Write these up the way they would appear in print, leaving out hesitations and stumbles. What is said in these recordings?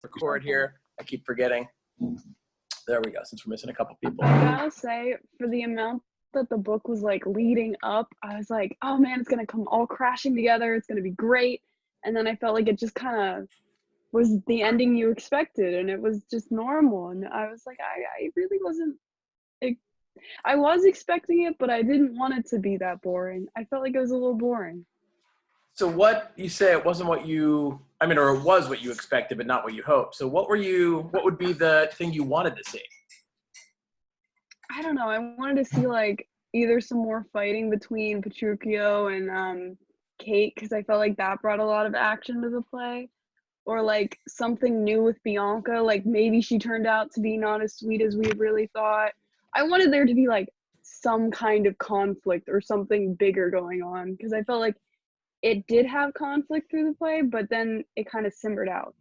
record here. I keep forgetting. There we go, since we're missing a couple people. I gotta say, for the amount that the book was like leading up, I was like, oh man, it's gonna come all crashing together. It's gonna be great. And then I felt like it just kind of was the ending you expected, and it was just normal. And I was like, I really wasn't. I was expecting it, but I didn't want it to be that boring. I felt like it was a little boring. So what you say it wasn't what you, or it was what you expected, but not what you hoped. So what would be the thing you wanted to see? I don't know. I wanted to see like either some more fighting between Petruchio and Kate, because I felt like that brought a lot of action to the play. Or like something new with Bianca, like maybe she turned out to be not as sweet as we had really thought. I wanted there to be like some kind of conflict or something bigger going on, because I felt like it did have conflict through the play, but then it kind of simmered out.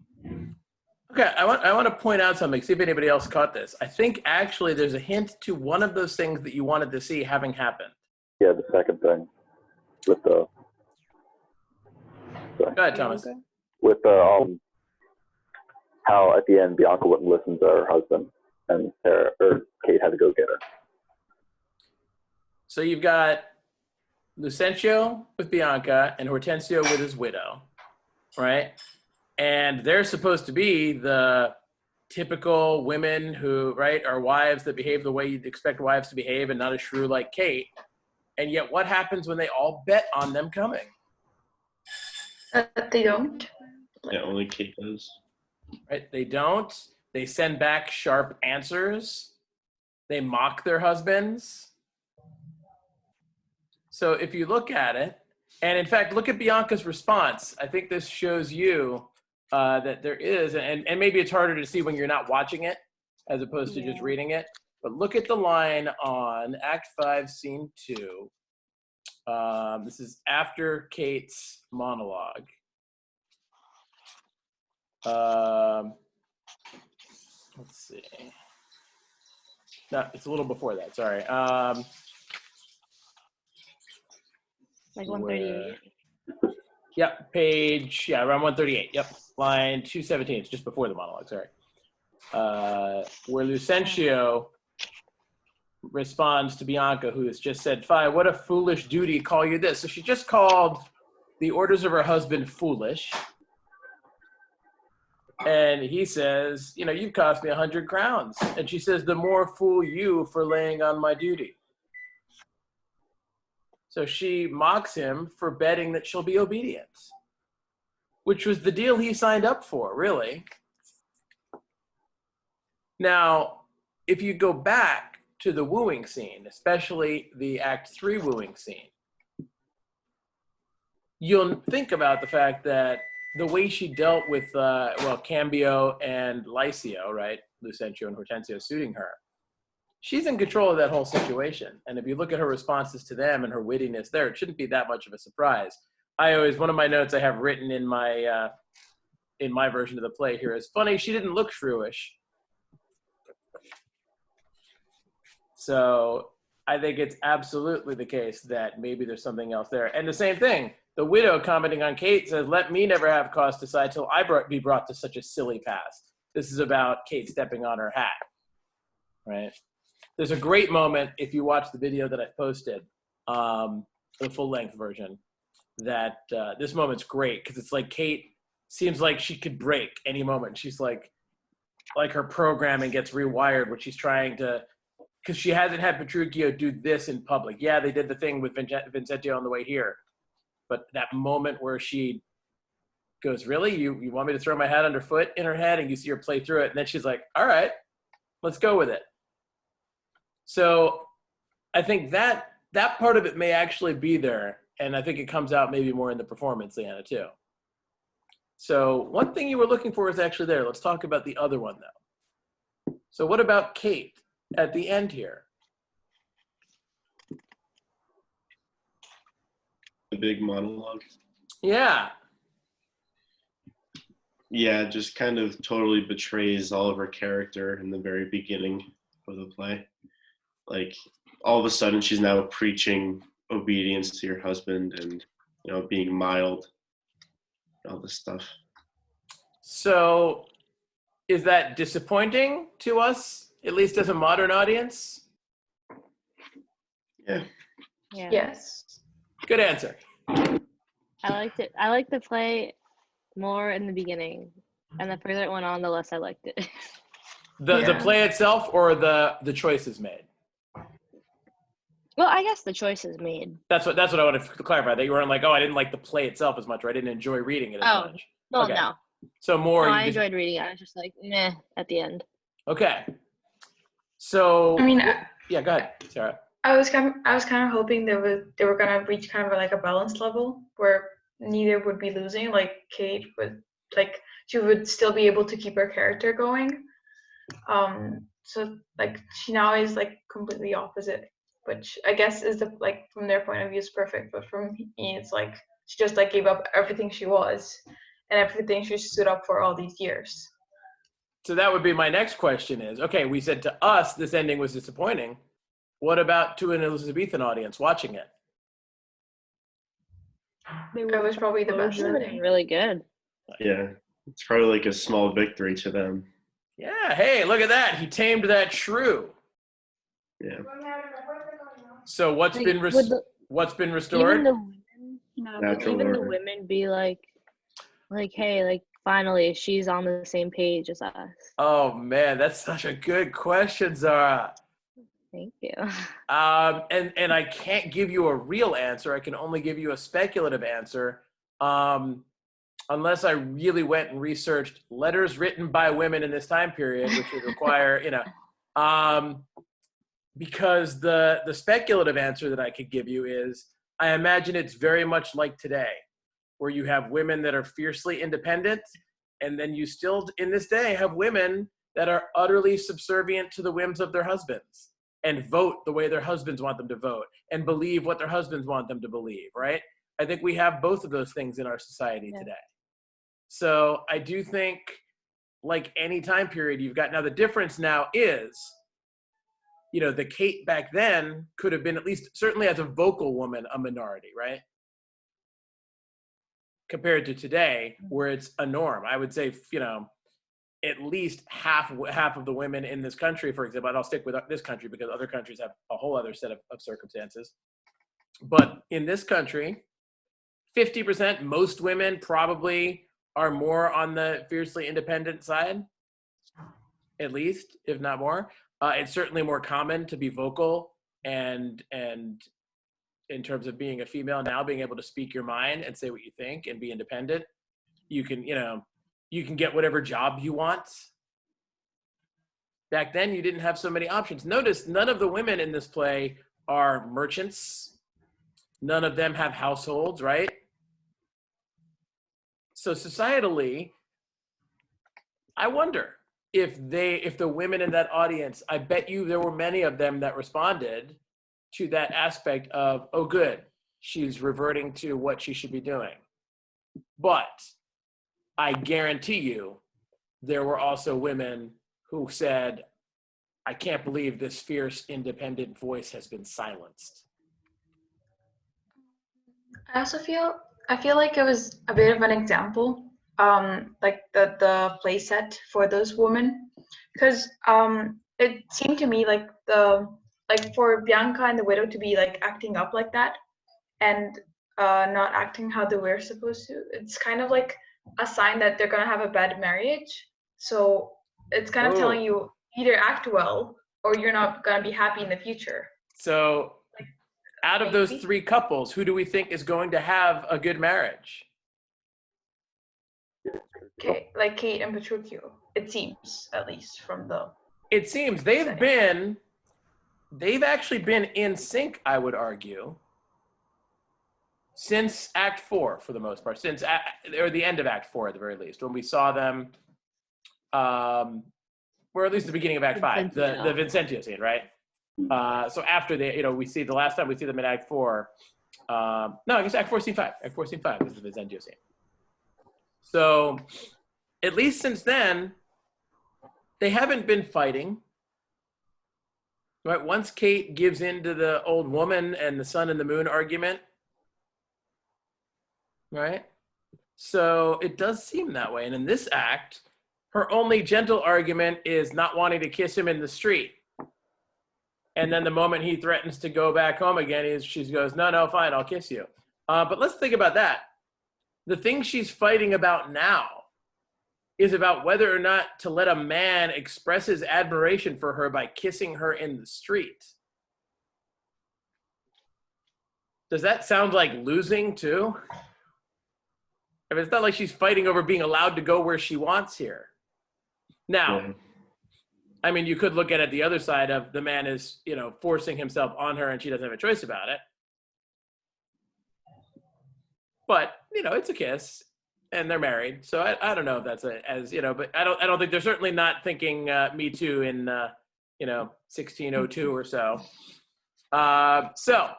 Okay, I want to point out something, see if anybody else caught this. I think actually there's a hint to one of those things that you wanted to see having happened. Yeah, the second thing with the. Go ahead, Thomas. Bianca? With how at the end Bianca wouldn't listen to her husband, and Kate had to go get her. So you've got Lucentio with Bianca and Hortensio with his widow, right? And they're supposed to be the typical women who, right, are wives that behave the way you'd expect wives to behave and not a shrew like Kate. And yet what happens when they all bet on them coming? They don't. Yeah, only Kate does. Right? They don't. They send back sharp answers. They mock their husbands. So if you look at it, and in fact, look at Bianca's response. I think this shows you that there is, and maybe it's harder to see when you're not watching it as opposed to just reading it. But look at the line on Act 5, Scene 2. This is after Kate's monologue. Let's see. No, it's a little before that. Sorry. Like 138. Yep, around 138. Yep, line 217. It's just before the monologue. Sorry. Where Lucentio responds to Bianca, who has just said, "Fie, what a foolish duty call you this." So she just called the orders of her husband foolish. And he says, you've cost me 100 crowns. And she says, the more fool you for laying on my duty. So she mocks him for betting that she'll be obedient, which was the deal he signed up for, really. Now, if you go back to the wooing scene, especially the Act 3 wooing scene, you'll think about the fact that the way she dealt with, Cambio and Lycio, right? Lucentio and Hortensio suiting her. She's in control of that whole situation. And if you look at her responses to them and her wittiness there, it shouldn't be that much of a surprise. One of my notes I have written in my version of the play here is, funny, she didn't look shrewish. So I think it's absolutely the case that maybe there's something else there. And the same thing, the widow commenting on Kate says, let me never have cause to sigh till I be brought to such a silly pass. This is about Kate stepping on her hat, right? There's a great moment, if you watch the video that I posted, the full-length version, that this moment's great because it's like Kate seems like she could break any moment. She's like her programming gets rewired, which she's trying to, because she hasn't had Petruchio do this in public. Yeah, they did the thing with Vincentio on the way here. But that moment where she goes, really? You want me to throw my hat underfoot in her head? And you see her play through it. And then she's like, all right, let's go with it. So I think that part of it may actually be there. And I think it comes out maybe more in the performance, Leanna, too. So one thing you were looking for is actually there. Let's talk about the other one, though. So what about Kate at the end here? The big monologue. Yeah. Yeah, just kind of totally betrays all of her character in the very beginning of the play. Like, all of a sudden, she's now preaching obedience to your husband and, being mild, all this stuff. So Is that disappointing to us, at least as a modern audience? Yeah. Yeah. Yes. Good answer. I liked it. I liked the play more in the beginning, and the further it went on, the less I liked it. The Yeah. play itself or the choices made? Well, I guess the choice is made. That's what I wanted to clarify. That you weren't like, oh, I didn't like the play itself as much, or I didn't enjoy reading it as Oh, much. well, Okay. no. So more. No, you I just- enjoyed reading it. I was just like, meh, at the end. Okay. So I mean, yeah, go ahead, Sarah. I was kind of hoping they were gonna reach kind of like a balance level where neither would be losing. Like Kate would, like, she would still be able to keep her character going. So like she now is like completely opposite, which I guess is like from their point of view is perfect, but from me it's like she just like gave up everything she was and everything she stood up for all these years. So that would be my next question is, okay, we said to us this ending was disappointing. What about to an Elizabethan audience watching it? It was probably the best It would have been ending. really good. Yeah. It's probably like a small victory to them. Yeah, hey, look at that. He tamed that shrew. Yeah. So what's Like, been would the- what's been restored? Even the women, No, Natural even the order. women be like, hey, like finally she's on the same page as us. Oh man, that's such a good question, Zara. Thank you. And I can't give you a real answer. I can only give you a speculative answer. Unless I really went and researched letters written by women in this time period, which would require, because the speculative answer that I could give you is, I imagine it's very much like today, where you have women that are fiercely independent, and then you still, in this day, have women that are utterly subservient to the whims of their husbands and vote the way their husbands want them to vote and believe what their husbands want them to believe, right? I think we have both of those things in our society today. So I do think, like any time period you've got, now the difference now is, the Kate back then could have been, at least certainly as a vocal woman, a minority, right? Compared to today, where it's a norm. I would say, at least half of the women in this country, for example, and I'll stick with this country because other countries have a whole other set of circumstances. But in this country, 50%, most women probably are more on the fiercely independent side, at least, if not more. It's certainly more common to be vocal and in terms of being a female now, being able to speak your mind and say what you think and be independent. You can get whatever job you want. Back then, you didn't have so many options. Notice none of the women in this play are merchants. None of them have households, right? So societally, I wonder if the women in that audience, I bet you there were many of them that responded to that aspect of, oh, good, she's reverting to what she should be doing. But I guarantee you, there were also women who said, I can't believe this fierce, independent voice has been silenced. I feel like it was a bit of an example, like the play set for those women, because it seemed to me like for Bianca and the widow to be like acting up like that and not acting how they were supposed to. It's kind of like a sign that they're gonna have a bad marriage. So it's kind of telling you either act well or you're not gonna be happy in the future. So out of those three couples, who do we think is going to have a good marriage? Okay, like Kate and Petruchio, it seems, at least from the. It seems they've actually been in sync, I would argue, since Act 4 for the most part, or the end of Act 4 at the very least, when we saw them, or at least the beginning of Act 5, the Vincentio scene, right? So after we see the last time we see them in Act 4, no, I guess Act 4, Scene 5. Act 4, Scene 5 is the Vincentio scene. So at least since then, they haven't been fighting. Right? Once Kate gives in to the old woman and the sun and the moon argument, right? So it does seem that way. And in this act, her only gentle argument is not wanting to kiss him in the street. And then the moment he threatens to go back home again, she goes, no, fine, I'll kiss you. But let's think about that. The thing she's fighting about now is about whether or not to let a man express his admiration for her by kissing her in the street. Does that sound like losing too? I mean, it's not like she's fighting over being allowed to go where she wants here. Now, Yeah. I mean, you could look at it the other side of the man is, forcing himself on her and she doesn't have a choice about it. But, it's a kiss and they're married. So I don't know if that's but I don't think they're certainly not thinking Me Too in, 1602 or so. So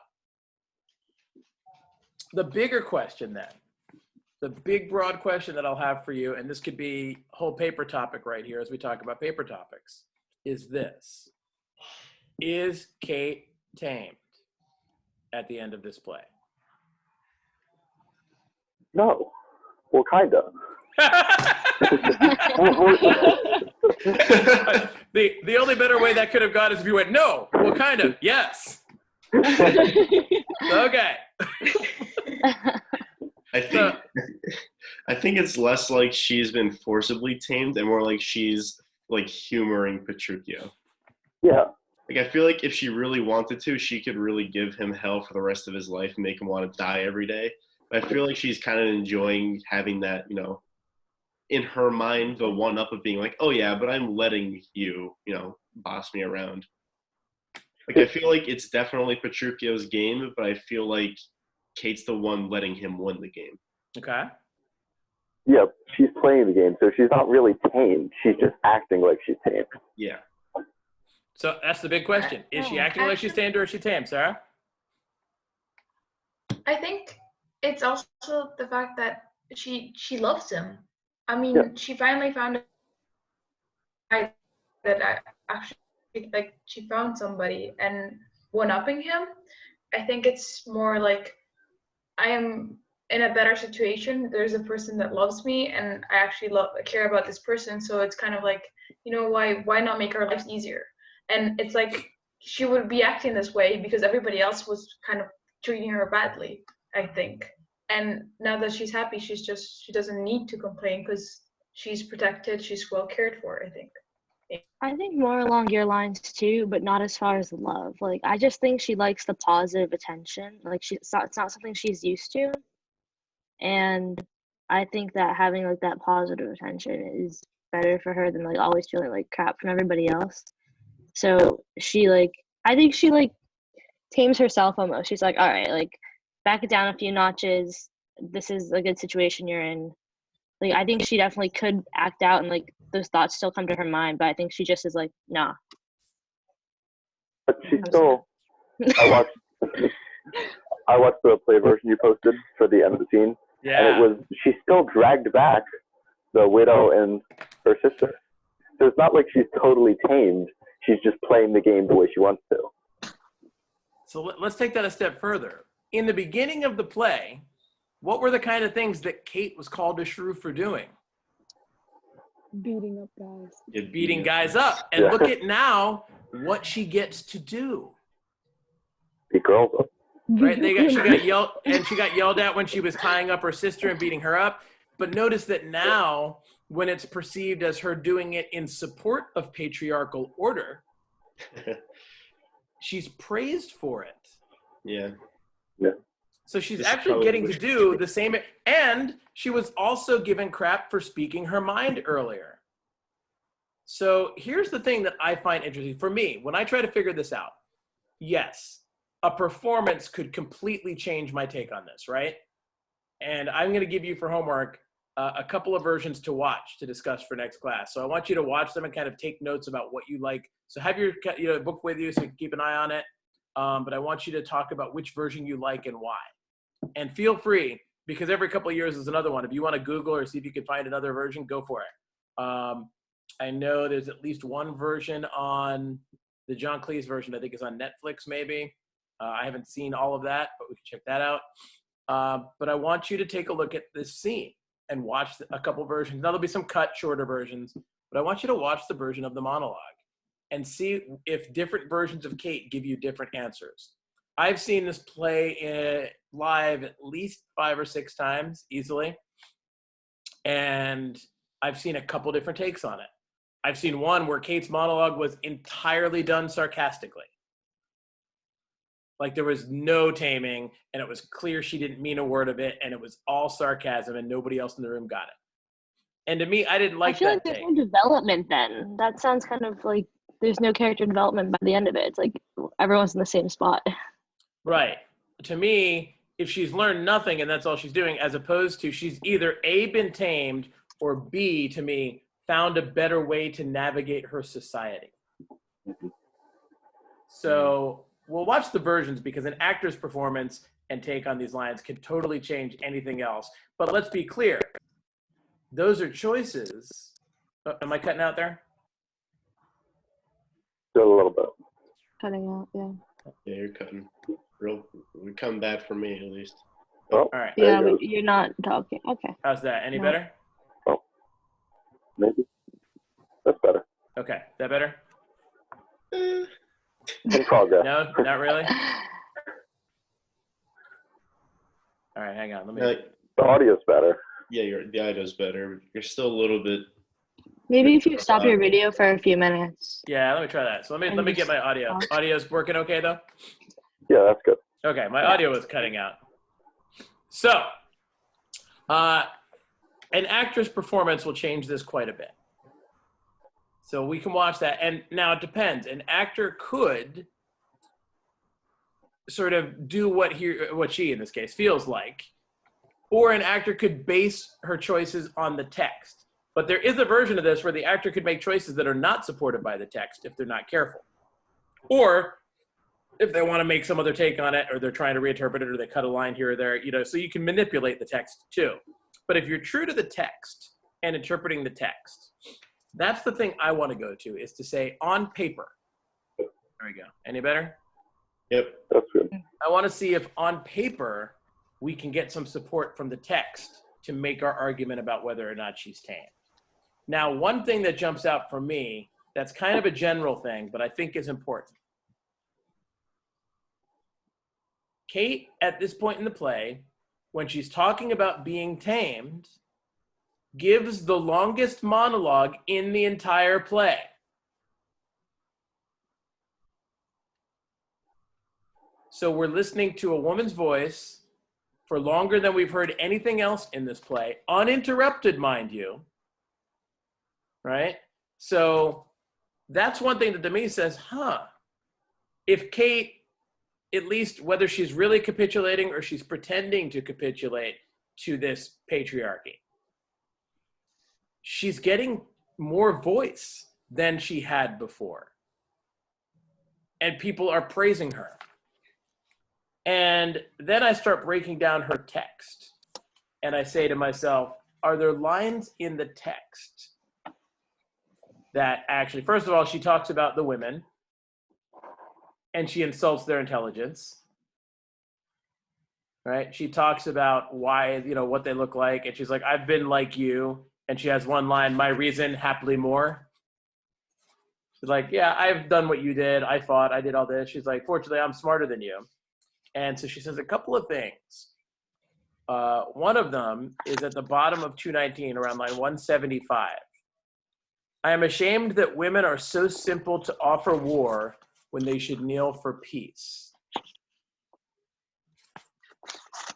the bigger question then, the big broad question that I'll have for you, and this could be a whole paper topic right here as we talk about paper topics, is this. Is Kate tamed at the end of this play? No. Well, kind of. The only better way that could have gone is if you went, no, well, kind of, yes. Okay. I think it's less like she's been forcibly tamed and more like she's like humoring Petruchio. Yeah. Like I feel like if she really wanted to, she could really give him hell for the rest of his life and make him want to die every day. But I feel like she's kind of enjoying having that, in her mind, the one up of being like, oh yeah, but I'm letting you, boss me around. Like I feel like it's definitely Petruchio's game, but I feel like Kate's the one letting him win the game. Okay. Yeah, she's playing the game, so she's not really tamed. She's just acting like she's tamed. Yeah. So that's the big question. Is she acting like she's tamed or is she tamed, Sarah? I think it's also the fact that she loves him. I mean, Yeah. she finally found a guy that actually, like, she found somebody and one-upping him. I think it's more like I am in a better situation. There's a person that loves me, and I actually care about this person. So it's kind of like, why not make our lives easier? And it's like she would be acting this way because everybody else was kind of treating her badly, I think. And now that she's happy, she doesn't need to complain because she's protected, she's well cared for, I think. I think more along your lines too, but not as far as love. Like I just think she likes the positive attention. Like it's not something she's used to. And I think that having like that positive attention is better for her than like always feeling like crap from everybody else. So I think she tames herself almost. She's like, all right, like back it down a few notches. This is a good situation you're in. Like I think she definitely could act out and like those thoughts still come to her mind, but I think she just is like, nah. But she's still. I watched the play version you posted for the end of the scene, and she still dragged back the widow and her sister. So it's not like she's totally tamed. She's just playing the game the way she wants to. So let's take that a step further. In the beginning of the play, what were the kind of things that Kate was called to shrew for doing? Beating up guys. Beating guys up. And look at now what she gets to do. Beat girls up. Right? She got yelled at when she was tying up her sister and beating her up. But notice that now, when it's perceived as her doing it in support of patriarchal order, she's praised for it. Yeah. Yeah. So she's actually getting to do the same, and she was also given crap for speaking her mind earlier. So here's the thing that I find interesting. For me, when I try to figure this out, yes, a performance could completely change my take on this, right? And I'm going to give you for homework a couple of versions to watch to discuss for next class. So I want you to watch them and kind of take notes about what you like. So have your book with you so you can keep an eye on it. But I want you to talk about which version you like and why. And feel free, because every couple of years is another one. If you want to Google or see if you can find another version, go for it. I know there's at least one version on the John Cleese version. I think is on Netflix, maybe. I haven't seen all of that, but we can check that out. But I want you to take a look at this scene. and watch a couple versions. Now there'll be some cut, shorter versions, but I want you to watch the version of the monologue and see if different versions of Kate give you different answers. I've seen this play live at least 5 or 6 times easily, and I've seen a couple different takes on it. I've seen one where Kate's monologue was entirely done sarcastically. Like there was no taming, and it was clear she didn't mean a word of it, and it was all sarcasm, and nobody else in the room got it. And to me, I didn't like I feel that like there's take. no development then. That sounds kind of like there's no character development by the end of it. It's like everyone's in the same spot. Right. To me, if she's learned nothing and that's all she's doing, as opposed to she's either A, been tamed, or B, to me, found a better way to navigate her society. So we'll watch the versions because an actor's performance and take on these lines can totally change anything else. But let's be clear. Those are choices. Am I cutting out there? Still a little bit. Cutting out, yeah. Yeah, you're cutting. We come back for me at least. Oh, All right. there Yeah, you go. but you're not talking. Okay. How's that? Any No. better? Maybe. That's better. Okay. Is that better? In progress. No, not really? All right, hang on. Let me. The audio's better. Yeah, the audio's better. You're still a little bit. Maybe if you stop your video for a few minutes. Yeah, let me try that. So let me get my audio. Audio's working okay though? Yeah, that's good. Okay, my audio is cutting out. So, an actress' performance will change this quite a bit. So we can watch that. And now it depends. An actor could sort of do what she, in this case, feels like. Or an actor could base her choices on the text. But there is a version of this where the actor could make choices that are not supported by the text if they're not careful. Or if they want to make some other take on it, or they're trying to reinterpret it, or they cut a line here or there, so you can manipulate the text too. But if you're true to the text and interpreting the text, that's the thing I want to go to, is to say on paper. There we go. Any better? Yep. That's good. I want to see if on paper we can get some support from the text to make our argument about whether or not she's tamed. Now, one thing that jumps out for me, that's kind of a general thing, but I think is important. Kate, at this point in the play, when she's talking about being tamed, gives the longest monologue in the entire play. So we're listening to a woman's voice for longer than we've heard anything else in this play, uninterrupted, mind you, right? So that's one thing that to me says, if Kate, at least whether she's really capitulating or she's pretending to capitulate to this patriarchy, she's getting more voice than she had before. And people are praising her. And then I start breaking down her text. And I say to myself, are there lines in the text that actually, first of all, she talks about the women and she insults their intelligence, right? She talks about why, what they look like. And she's like, I've been like you. And she has one line, my reason, happily more. She's like, yeah, I've done what you did. I fought, I did all this. She's like, fortunately, I'm smarter than you. And so she says a couple of things. One of them is at the bottom of 219, around line 175. I am ashamed that women are so simple to offer war when they should kneel for peace.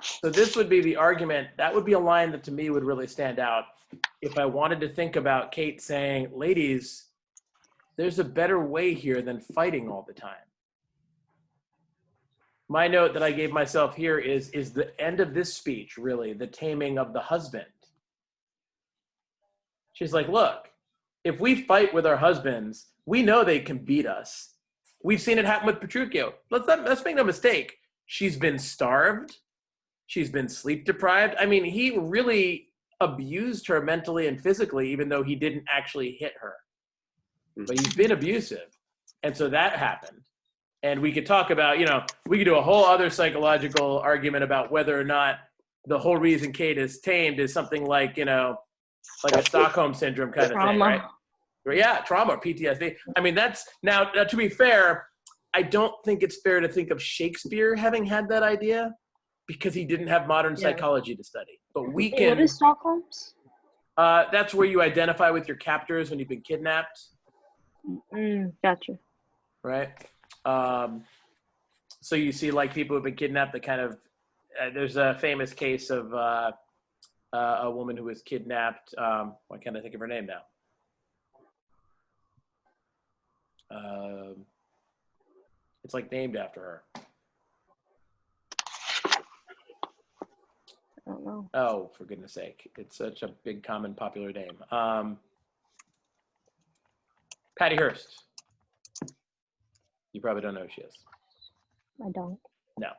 So this would be the argument. That would be a line that to me would really stand out if I wanted to think about Kate saying, ladies, there's a better way here than fighting all the time. My note that I gave myself here is the end of this speech, really, the taming of the husband. She's like, look, if we fight with our husbands, we know they can beat us. We've seen it happen with Petruchio. Let's make no mistake. She's been starved. She's been sleep deprived. I mean, he really abused her mentally and physically, even though he didn't actually hit her. But he's been abusive. And so that happened. And we could talk about, we could do a whole other psychological argument about whether or not the whole reason Kate is tamed is something like, like a Stockholm syndrome kind of thing, right? Yeah, trauma, PTSD. I mean, that's now to be fair, I don't think it's fair to think of Shakespeare having had that idea because he didn't have modern psychology to study. But we can. What is Stockholm's? That's where you identify with your captors when you've been kidnapped. Gotcha. Right. So you see, like, people who've been kidnapped. That kind of. There's a famous case of a woman who was kidnapped. Why can't I think of her name now? It's like named after her. I don't know. Oh, for goodness sake. It's such a big, common, popular name. Patty Hearst. You probably don't know who she is. I don't. No.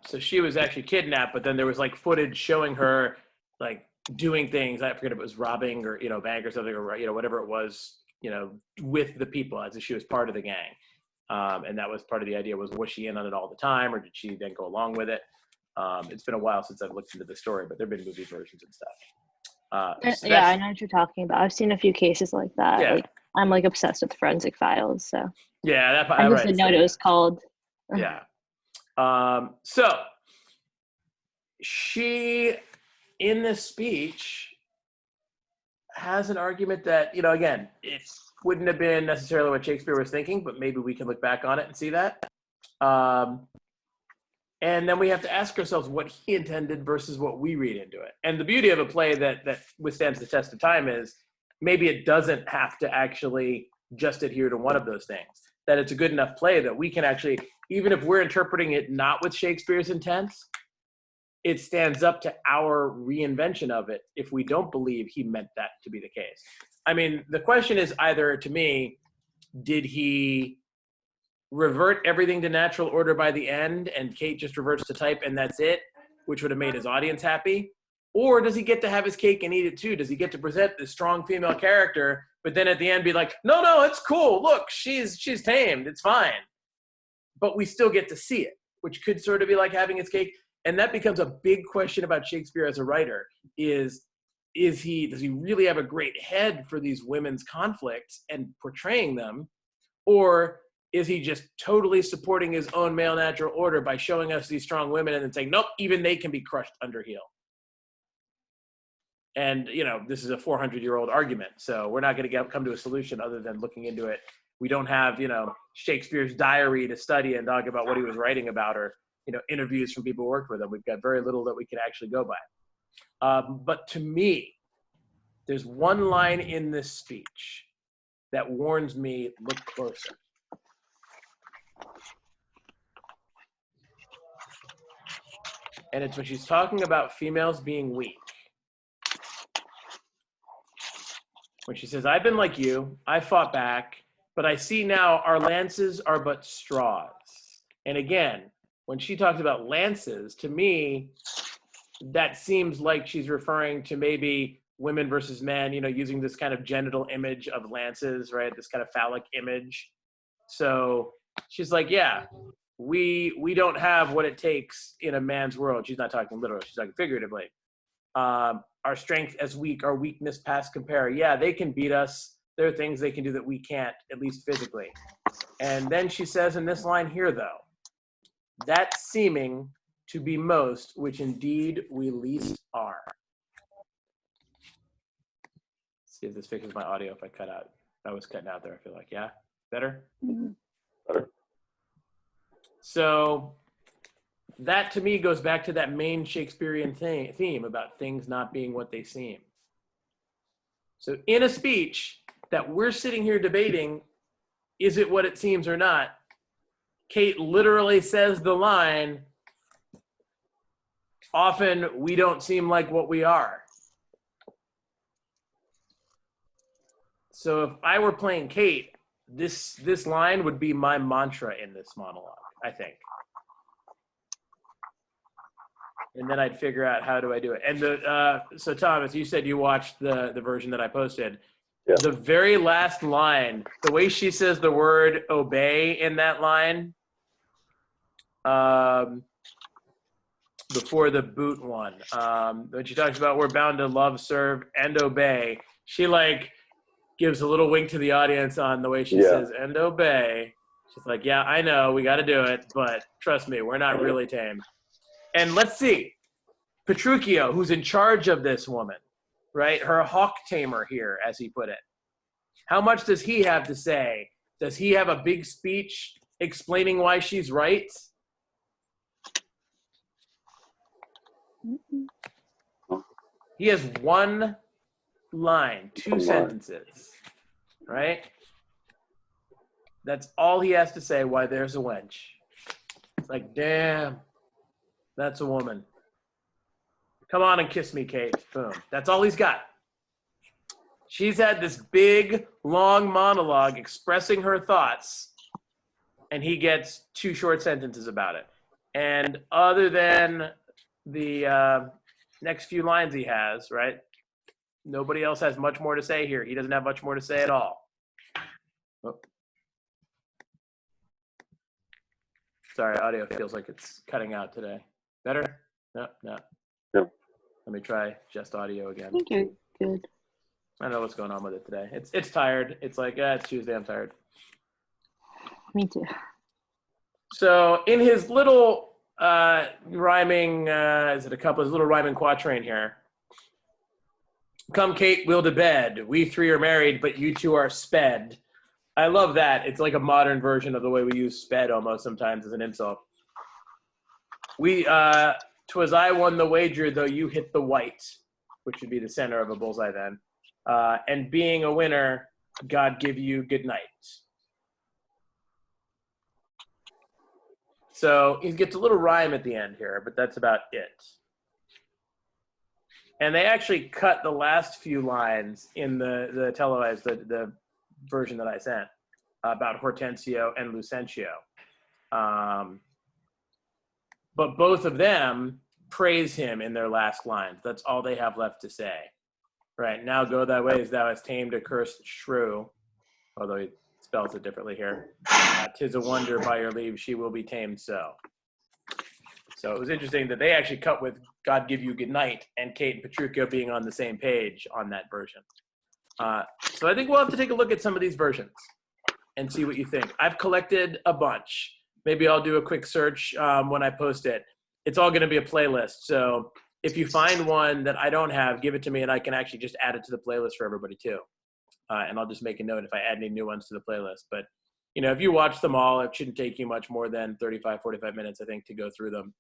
So she was actually kidnapped, but then there was like footage showing her like doing things. I forget if it was robbing or, bank or something, or, whatever it was, with the people as if she was part of the gang. And that was part of the idea was she in on it all the time, or did she then go along with it? It's been a while since I've looked into the story, but there've been movie versions and stuff. So I know what you're talking about. I've seen a few cases like that. Yeah. Like, I'm like obsessed with forensic files, so Yeah, I just didn't know what it was called. Yeah. So she, in this speech, has an argument that, again, it wouldn't have been necessarily what Shakespeare was thinking, but maybe we can look back on it and see that. And then we have to ask ourselves what he intended versus what we read into it. And the beauty of a play that withstands the test of time is maybe it doesn't have to actually just adhere to one of those things. That it's a good enough play that we can actually, even if we're interpreting it not with Shakespeare's intent, it stands up to our reinvention of it if we don't believe he meant that to be the case. I mean, the question is either, to me, did he revert everything to natural order by the end and Kate just reverts to type and that's it, which would have made his audience happy? Or does he get to have his cake and eat it too? Does he get to present this strong female character, but then at the end be like, no, it's cool. Look, she's tamed. It's fine. But we still get to see it, which could sort of be like having his cake. And that becomes a big question about Shakespeare as a writer does he really have a great head for these women's conflicts and portraying them? Or is he just totally supporting his own male natural order by showing us these strong women and then saying, nope, even they can be crushed under heel? And, this is a 400-year-old argument, so we're not going to come to a solution other than looking into it. We don't have, Shakespeare's diary to study and talk about what he was writing about, or, interviews from people who worked with him. We've got very little that we can actually go by. But to me, there's one line in this speech that warns me, look closer. And it's when she's talking about females being weak. When she says, I've been like you, I fought back, but I see now our lances are but straws. And again, when she talks about lances, to me, that seems like she's referring to maybe women versus men, using this kind of genital image of lances, right? This kind of phallic image. So she's like, yeah, we don't have what it takes in a man's world. She's not talking literally, she's talking figuratively. Our strength as weak, our weakness past compare. Yeah, they can beat us. There are things they can do that we can't, at least physically. And then she says in this line here, though, that seeming to be most, which indeed we least are. See if this fixes my audio if I cut out. That was cutting out there, I feel like. Yeah? Better? Mm-hmm. Better. So that to me goes back to that main Shakespearean theme about things not being what they seem. So in a speech that we're sitting here debating, is it what it seems or not? Kate literally says the line, often we don't seem like what we are. So if I were playing Kate, this line would be my mantra in this monologue, I think. And then I'd figure out how do I do it. And so Thomas, you said you watched the version that I posted. Yeah. The very last line, the way she says the word obey in that line, before the boot one. When she talks about we're bound to love, serve, and obey, she like gives a little wink to the audience on the way she says and obey. She's like, yeah, I know, we got to do it, but trust me, we're not really tame. And let's see, Petruchio, who's in charge of this woman, right? Her hawk tamer here, as he put it. How much does he have to say? Does he have a big speech explaining why she's right? He has one line, two sentences, right? That's all he has to say why there's a wench. It's like, damn, that's a woman. Come on and kiss me, Kate. Boom. That's all he's got. She's had this big, long monologue expressing her thoughts, and he gets 2 short sentences about it. And other than the next few lines he has, right? Nobody else has much more to say here. He doesn't have much more to say at all. Oh. Sorry, audio feels like it's cutting out today. Better? No. Let me try just audio again. I think you're good. I don't know what's going on with it today. It's tired. It's like, it's Tuesday, I'm tired. Me too. So in his little rhyming, his little rhyming quatrain here. Come, Kate, we'll to bed. We 3 are married, but you 2 are sped. I love that. It's like a modern version of the way we use sped almost sometimes as an insult. 'Twas I won the wager, though you hit the white, which would be the center of a bullseye then. And being a winner, God give you good night. So he gets a little rhyme at the end here, but that's about it. And they actually cut the last few lines in the televised, the version that I sent about Hortensio and Lucentio. But both of them praise him in their last lines. That's all they have left to say. Right, now go thy ways, thou hast tamed a cursed shrew, although he spells it differently here. 'Tis a wonder by your leave she will be tamed so. So it was interesting that they actually cut with God give you good night and Kate and Petruchio being on the same page on that version. So I think we'll have to take a look at some of these versions and see what you think. I've collected a bunch. Maybe I'll do a quick search when I post it. It's all going to be a playlist. So if you find one that I don't have, give it to me and I can actually just add it to the playlist for everybody too. And I'll just make a note if I add any new ones to the playlist. But, if you watch them all, it shouldn't take you much more than 35, 45 minutes, I think, to go through them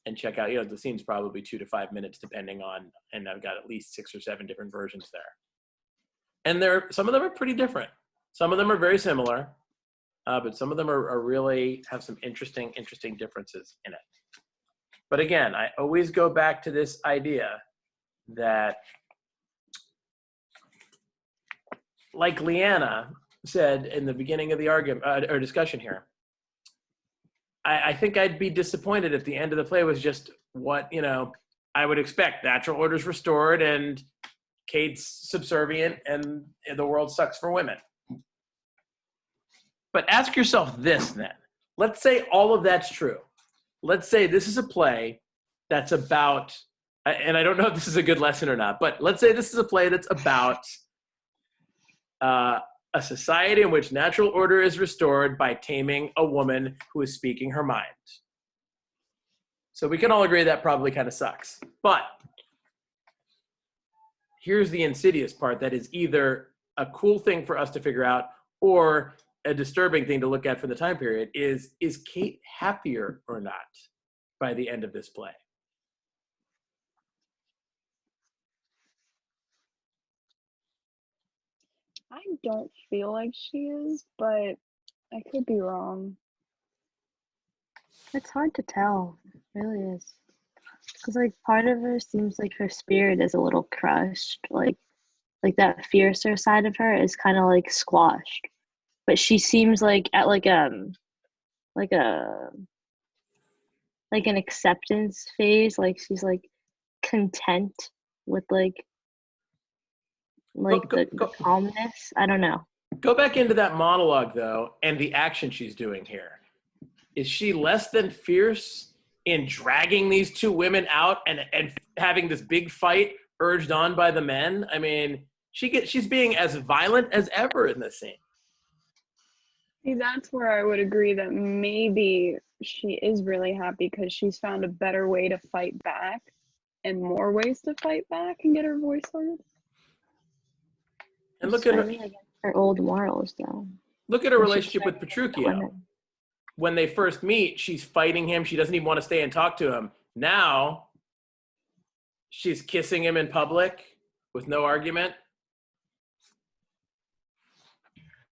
and check out, the scene's probably 2 to 5 minutes depending on, and I've got at least 6 or 7 different versions there. And some of them are pretty different. Some of them are very similar, but some of them are really have some interesting differences in it. But again, I always go back to this idea that, like Leanna said in the beginning of the argument or discussion here, I think I'd be disappointed if the end of the play was just what, I would expect. Natural order's restored and Kate's subservient and the world sucks for women. But ask yourself this then. Let's say all of that's true. Let's say this is a play that's about, and I don't know if this is a good lesson or not, but let's say this is a play that's about a society in which natural order is restored by taming a woman who is speaking her mind. So we can all agree that probably kind of sucks. But here's the insidious part that is either a cool thing for us to figure out or a disturbing thing to look at for the time period is Kate happier or not by the end of this play? I don't feel like she is, but I could be wrong. It's hard to tell. It really is. Because, part of her seems like her spirit is a little crushed. Like that fiercer side of her is kind of, squashed. But she seems at, an acceptance phase. She's, content with, the calmness. I don't know. Go back into that monologue, though, and the action she's doing here. Is she less than fierce in dragging these two women out and having this big fight urged on by the men. I mean, she's being as violent as ever in this scene. See, that's where I would agree that maybe she is really happy because she's found a better way to fight back and more ways to fight back and get her voice heard. And look at her, Fighting against her old morals, though. look at her And she's relationship with fighting Petruchio. women. When they first meet, she's fighting him. She doesn't even want to stay and talk to him. Now, she's kissing him in public with no argument.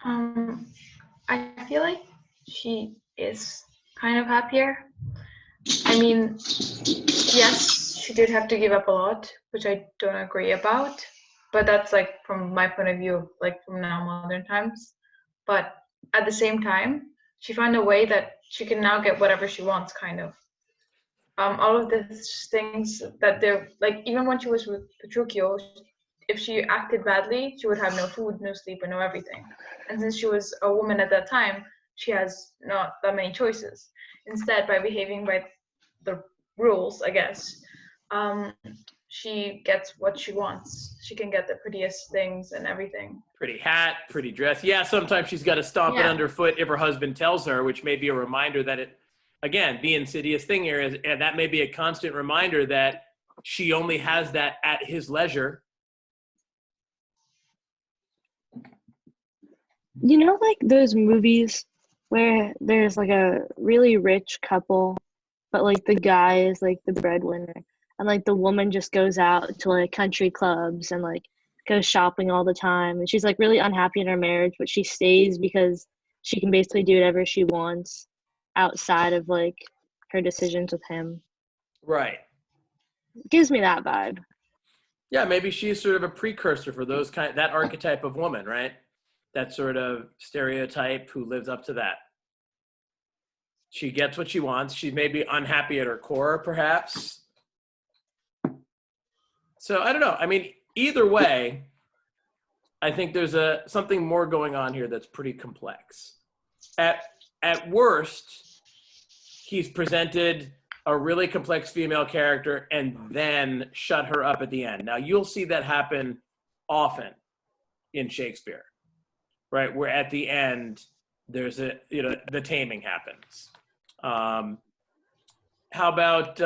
I feel like she is kind of happier. I mean, yes, she did have to give up a lot, which I don't agree about. But that's like from my point of view, like from now modern times. But at the same time, she found a way that she can now get whatever she wants, kind of. All of these things that they're like, even when she was with Petruchio, if she acted badly, she would have no food, no sleep, and no everything. And since she was a woman at that time, she has not that many choices. Instead, by behaving by the rules, I guess, she gets what she wants. She can get the prettiest things and everything. Pretty hat, pretty dress. Yeah, sometimes she's got to stomp it underfoot if her husband tells her, which may be a reminder that again, the insidious thing here is, and that may be a constant reminder that she only has that at his leisure. You know, like those movies where there's like a really rich couple, but like the guy is like the breadwinner, and like the woman just goes out to like country clubs and like goes shopping all the time, and she's like really unhappy in her marriage, but she stays because she can basically do whatever she wants outside of like her decisions with him. Right. It gives me that vibe. Yeah, maybe she's sort of a precursor for that archetype of woman, right? That sort of stereotype who lives up to that. She gets what she wants. She may be unhappy at her core, perhaps. So I don't know. I mean, either way, I think there's something more going on here that's pretty complex. At worst, he's presented a really complex female character and then shut her up at the end. Now, you'll see that happen often in Shakespeare, right? Where at the end, there's the taming happens. How about,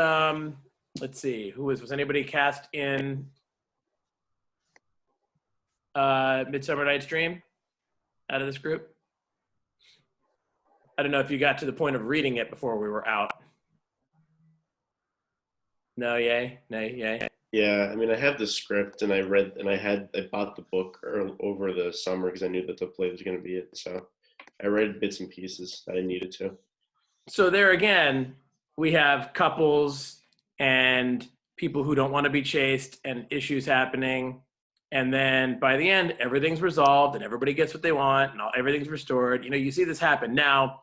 let's see, was anybody cast in Midsummer Night's Dream out of this group? I don't know if you got to the point of reading it before we were out. No, yay, nay, yay. Yeah, I mean, I have the script, and I bought the book over the summer because I knew that the play was going to be it. So I read bits and pieces that I needed to. So there again, we have couples and people who don't want to be chased and issues happening. And then by the end, everything's resolved and everybody gets what they want and everything's restored. You see this happen. Now,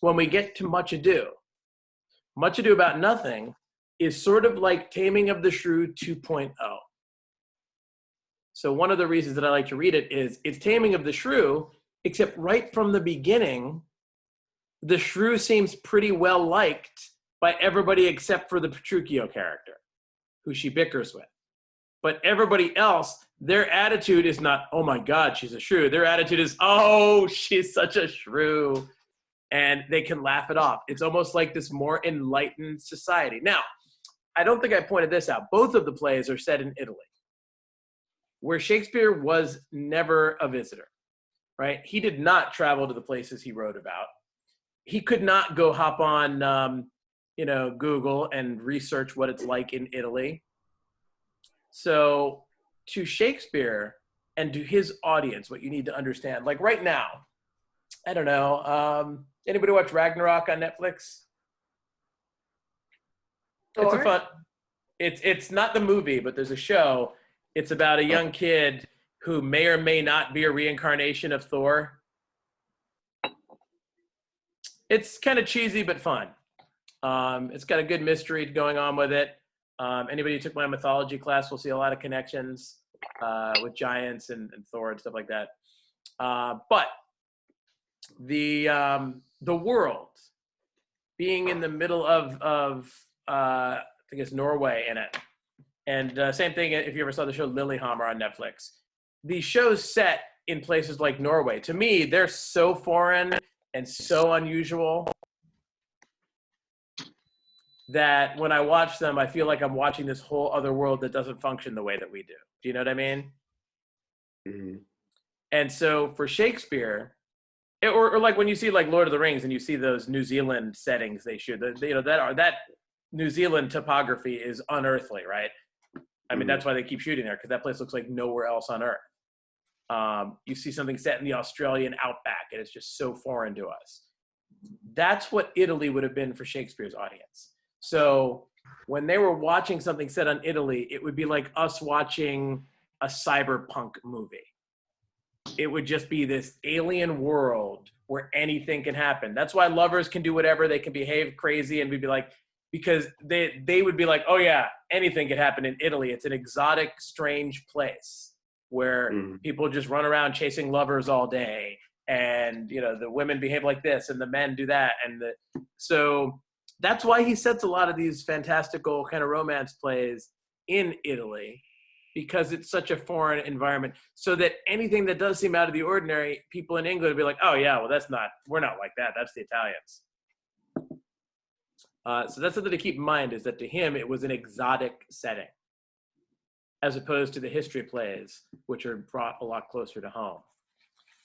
when we get to Much Ado About Nothing is sort of like Taming of the Shrew 2.0. So one of the reasons that I like to read it is it's Taming of the Shrew, except right from the beginning, the shrew seems pretty well liked by everybody except for the Petruchio character, who she bickers with. But everybody else, their attitude is not, oh my God, she's a shrew. Their attitude is, oh, she's such a shrew. And they can laugh it off. It's almost like this more enlightened society. Now, I don't think I pointed this out. Both of the plays are set in Italy, where Shakespeare was never a visitor, right? He did not travel to the places he wrote about. He could not go hop on, Google and research what it's like in Italy. So to Shakespeare and to his audience, what you need to understand, like right now, I don't know, anybody watch Ragnarok on Netflix? Thor? It's a fun, it's not the movie, but there's a show. It's about a young kid who may or may not be a reincarnation of Thor. It's kind of cheesy, but fun. It's got a good mystery going on with it. Anybody who took my mythology class will see a lot of connections with giants and Thor and stuff like that. But the world being in the middle of I think it's Norway in it. And same thing if you ever saw the show Lilyhammer on Netflix. These shows set in places like Norway, to me, they're so foreign and so unusual that when I watch them, I feel like I'm watching this whole other world that doesn't function the way that we do. Do you know what I mean? Mm-hmm. And so for Shakespeare, or like when you see like Lord of the Rings and you see those New Zealand settings they shoot, that New Zealand topography is unearthly, right? I mean, that's why they keep shooting there, because that place looks like nowhere else on Earth. You see something set in the Australian outback, and it's just so foreign to us. That's what Italy would have been for Shakespeare's audience. So when they were watching something set on Italy, it would be like us watching a cyberpunk movie. It would just be this alien world where anything can happen. That's why lovers can do whatever. They can behave crazy, and we'd be like, because they would be like, oh yeah, anything could happen in Italy. It's an exotic, strange place where people just run around chasing lovers all day, and the women behave like this and the men do that, so that's why he sets a lot of these fantastical kind of romance plays in Italy, because it's such a foreign environment, so that anything that does seem out of the ordinary, people in England would be like, oh yeah, well we're not like that. That's the Italians. So that's something to keep in mind, is that to him, it was an exotic setting, as opposed to the history plays, which are brought a lot closer to home.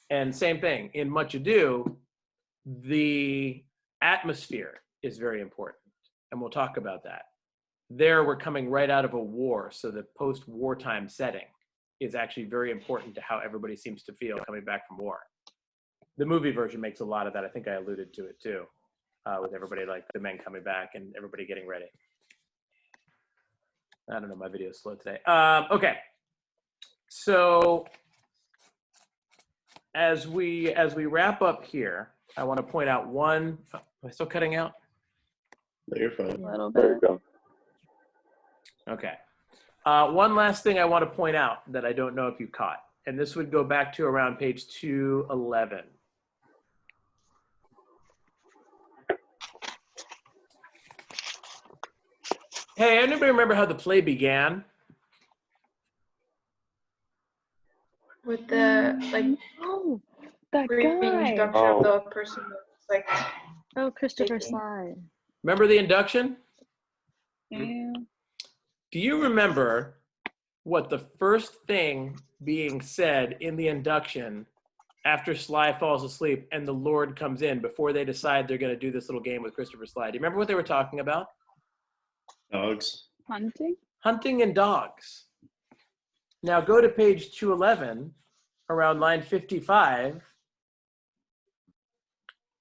And same thing, in Much Ado, the atmosphere is very important, and we'll talk about that. There, we're coming right out of a war, so the post-wartime setting is actually very important to how everybody seems to feel coming back from war. The movie version makes a lot of that. I think I alluded to it too, with everybody, like the men coming back and everybody getting ready. I don't know, my video is slow today. Okay, so as we wrap up here, I want to point out one. Am I still cutting out? No, you're fine. A little There bit. you go. Okay. One last thing I want to point out that I don't know if you caught, and this would go back to around page 211. Hey, anybody remember how the play began? With the Oh, that brief guy. introduction of the person that's like Oh, Christopher Speaking. Sly. Remember the induction? Yeah. Do you remember what the first thing being said in the induction after Sly falls asleep and the Lord comes in, before they decide they're going to do this little game with Christopher Sly? Do you remember what they were talking about? Dogs. Hunting? Hunting and dogs. Now go to page 211, around line 55,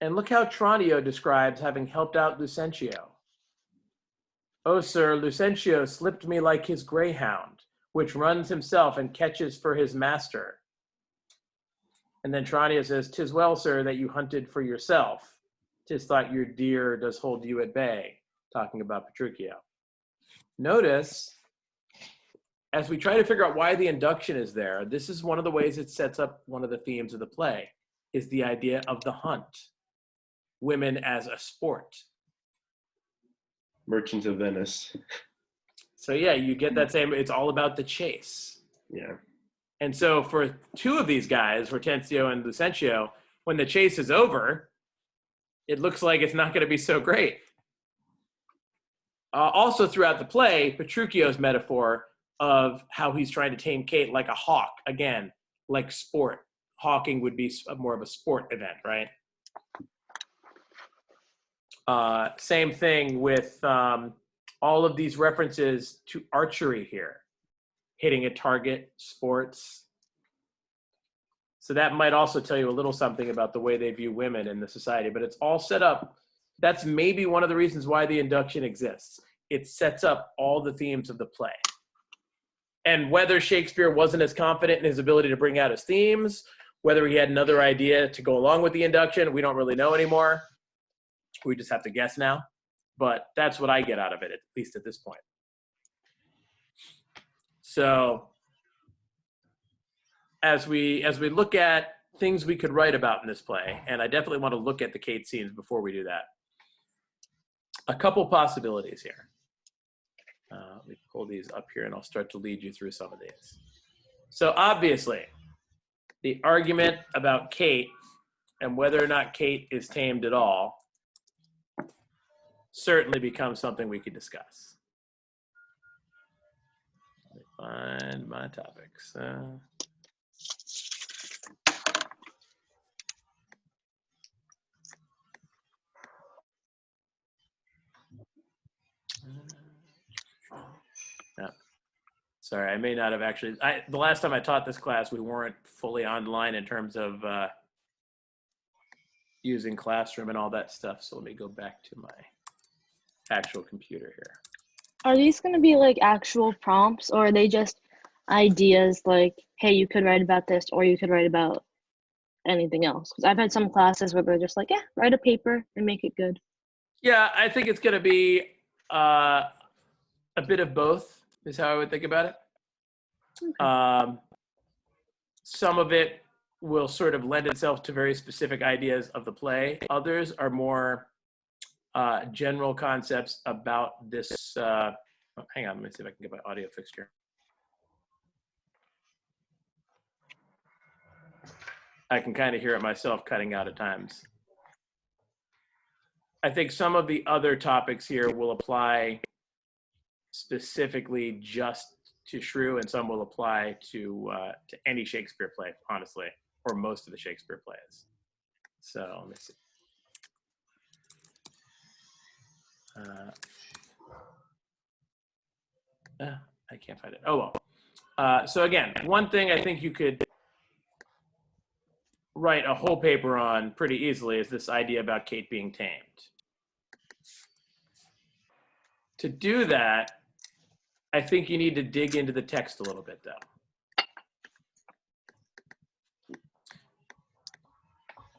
and look how Tranio describes having helped out Lucentio. Oh, sir, Lucentio slipped me like his greyhound, which runs himself and catches for his master. And then Tranio says, 'Tis well, sir, that you hunted for yourself. 'Tis thought your deer does hold you at bay, talking about Petruchio. Notice, as we try to figure out why the induction is there, this is one of the ways it sets up one of the themes of the play, is the idea of the hunt. Women as a sport. Merchant of Venice. So yeah, you get that same, it's all about the chase. Yeah. And so for two of these guys, Hortensio and Lucentio, when the chase is over, it looks like it's not going to be so great. Also throughout the play, Petruchio's metaphor of how he's trying to tame Kate like a hawk, again, like sport. Hawking would be more of a sport event, right? Same thing with all of these references to archery here. Hitting a target, sports. So that might also tell you a little something about the way they view women in the society, but it's all set up. That's maybe one of the reasons why the induction exists. It sets up all the themes of the play. And whether Shakespeare wasn't as confident in his ability to bring out his themes, whether he had another idea to go along with the induction, we don't really know anymore. We just have to guess now. But that's what I get out of it, at least at this point. So as we look at things we could write about in this play, and I definitely want to look at the Kate scenes before we do that. a couple possibilities here. Let me pull these up here and I'll start to lead you through some of these. So obviously, the argument about Kate and whether or not Kate is tamed at all certainly becomes something we could discuss. Let me find my topics. Yeah. Sorry, I may not have actually. The last time I taught this class, we weren't fully online in terms of using Classroom and all that stuff. So let me go back to my actual computer here. Are these going to be like actual prompts, or are they just ideas like, hey, you could write about this, or you could write about anything else? Because I've had some classes where they're just like, yeah, write a paper and make it good. Yeah, I think it's going to be a bit of both is how I would think about it. Okay. Some of it will sort of lend itself to very specific ideas of the play. Others are more general concepts about this. Hang on, let me see if I can get my audio fixed here. I can kind of hear it myself cutting out at times. I think some of the other topics here will apply specifically just to Shrew, and some will apply to any Shakespeare play, honestly, or most of the Shakespeare plays. So let me see. I can't find it. Oh, well. So again, one thing I think you could write a whole paper on pretty easily is this idea about Kate being tamed. To do that, I think you need to dig into the text a little bit, though.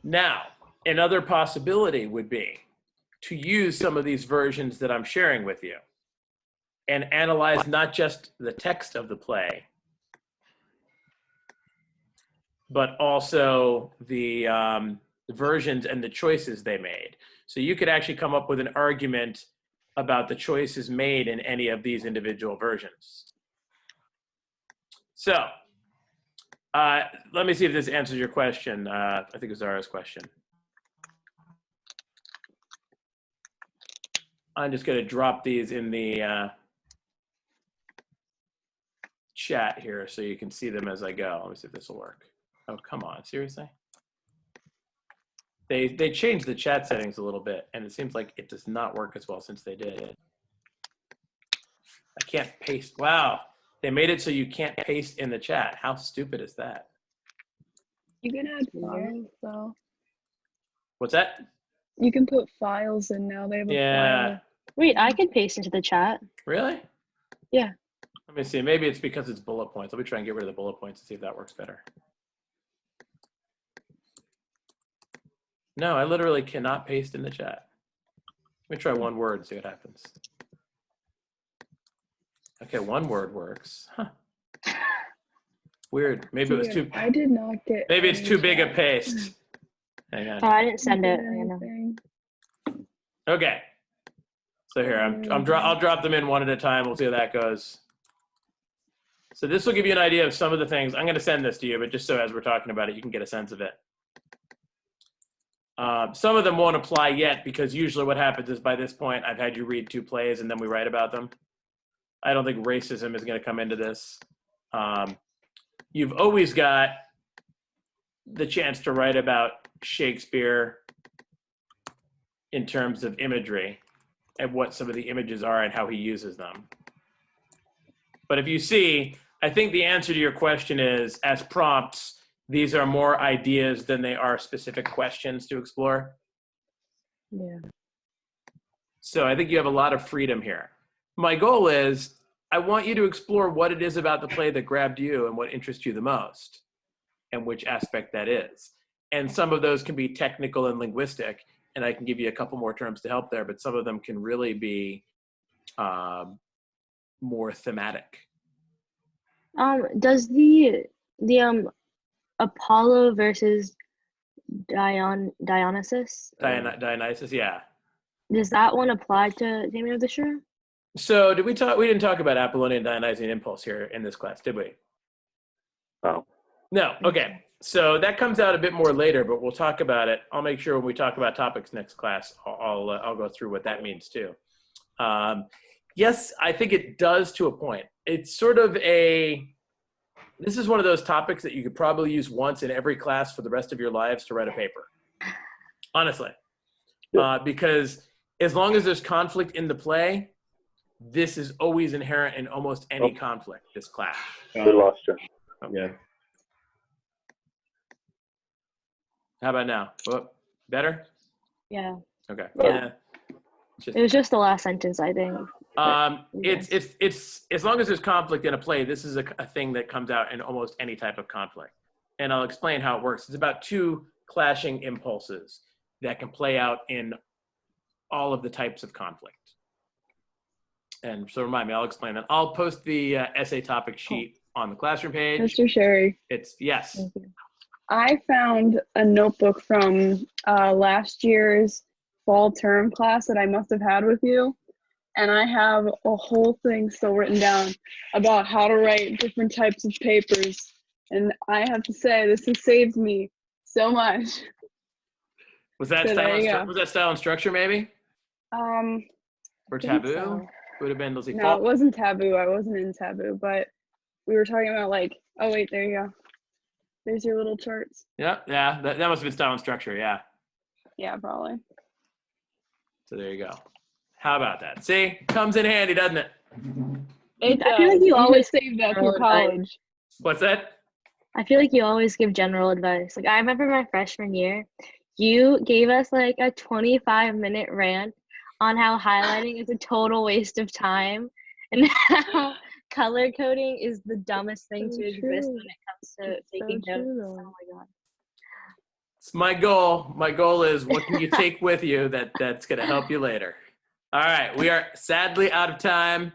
Now, another possibility would be to use some of these versions that I'm sharing with you and analyze not just the text of the play, but also the versions and the choices they made. So you could actually come up with an argument about the choices made in any of these individual versions. So let me see if this answers your question. I think it was Zara's question. I'm just going to drop these in the chat here so you can see them as I go. Let me see if this will work. Oh, come on, seriously? They changed the chat settings a little bit, and it seems like it does not work as well since they did. I can't paste. Wow, they made it so you can't paste in the chat. How stupid is that? You can add files though. What's that? You can put files in now. They have a file. Wait, I can paste into the chat. Really? Yeah. Let me see. Maybe it's because it's bullet points. Let me try and get rid of the bullet points and see if that works better. No, I literally cannot paste in the chat. Let me try one word and see what happens. Okay, one word works. Huh. Weird. Maybe it was too. I did not get. Maybe it's too big a paste. Hang on. Oh, I didn't send it. Okay. So here, I'll drop them in one at a time. We'll see how that goes. So this will give you an idea of some of the things. I'm going to send this to you, but just so as we're talking about it, you can get a sense of it. Some of them won't apply yet because usually what happens is by this point, I've had you read 2 plays and then we write about them. I don't think racism is going to come into this. You've always got the chance to write about Shakespeare in terms of imagery and what some of the images are and how he uses them. But if you see, I think the answer to your question is, as prompts, these are more ideas than they are specific questions to explore. Yeah. So I think you have a lot of freedom here. My goal is, I want you to explore what it is about the play that grabbed you and what interests you the most, and which aspect that is. And some of those can be technical and linguistic, and I can give you a couple more terms to help there, but some of them can really be more thematic. Does the Apollo versus Dionysus? Dionysus, yeah. Does that one apply to Taming of the Shrew? So we didn't talk about Apollonian Dionysian impulse here in this class, did we? Oh. No. Okay. So that comes out a bit more later, but we'll talk about it. I'll make sure when we talk about topics next class, I'll go through what that means too. Yes, I think it does to a point. It's sort of this is one of those topics that you could probably use once in every class for the rest of your lives to write a paper. Honestly. Because as long as there's conflict in the play, this is always inherent in almost any conflict, this clash. We lost you. Yeah. How about now? Better? Yeah. Okay. Yeah. It was just the last sentence, I think. It's as long as there's conflict in a play, this is a thing that comes out in almost any type of conflict. And I'll explain how it works. It's about two clashing impulses that can play out in all of the types of conflict. And so remind me, I'll explain that. I'll post the essay topic sheet on the classroom page. Mr. Sherry. Yes. I found a notebook from last year's fall term class that I must have had with you. And I have a whole thing still written down about how to write different types of papers. And I have to say, this has saved me so much. Was that style and structure maybe? Or taboo? So. Would have been those. No, it wasn't taboo. I wasn't in taboo, but we were talking about oh wait, there you go. There's your little charts. Yeah. That must have been style and structure. Yeah. Yeah, probably. So there you go. How about that? See, comes in handy, doesn't it? It I feel like you always saved that through college. What's that? I feel like you always give general advice. Like, I remember my freshman year, you gave us like a 25-minute rant on how highlighting is a total waste of time and how color coding is the dumbest thing to exist when it comes to taking notes. Oh my god. It's my goal. My goal is, what can you take with you that's going to help you later? All right. We are sadly out of time.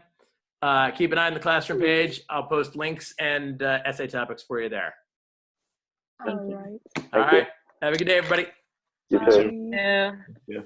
Keep an eye on the classroom page. I'll post links and essay topics for you there. All right. All right. Have a good day, everybody. You too. Yeah. Yeah.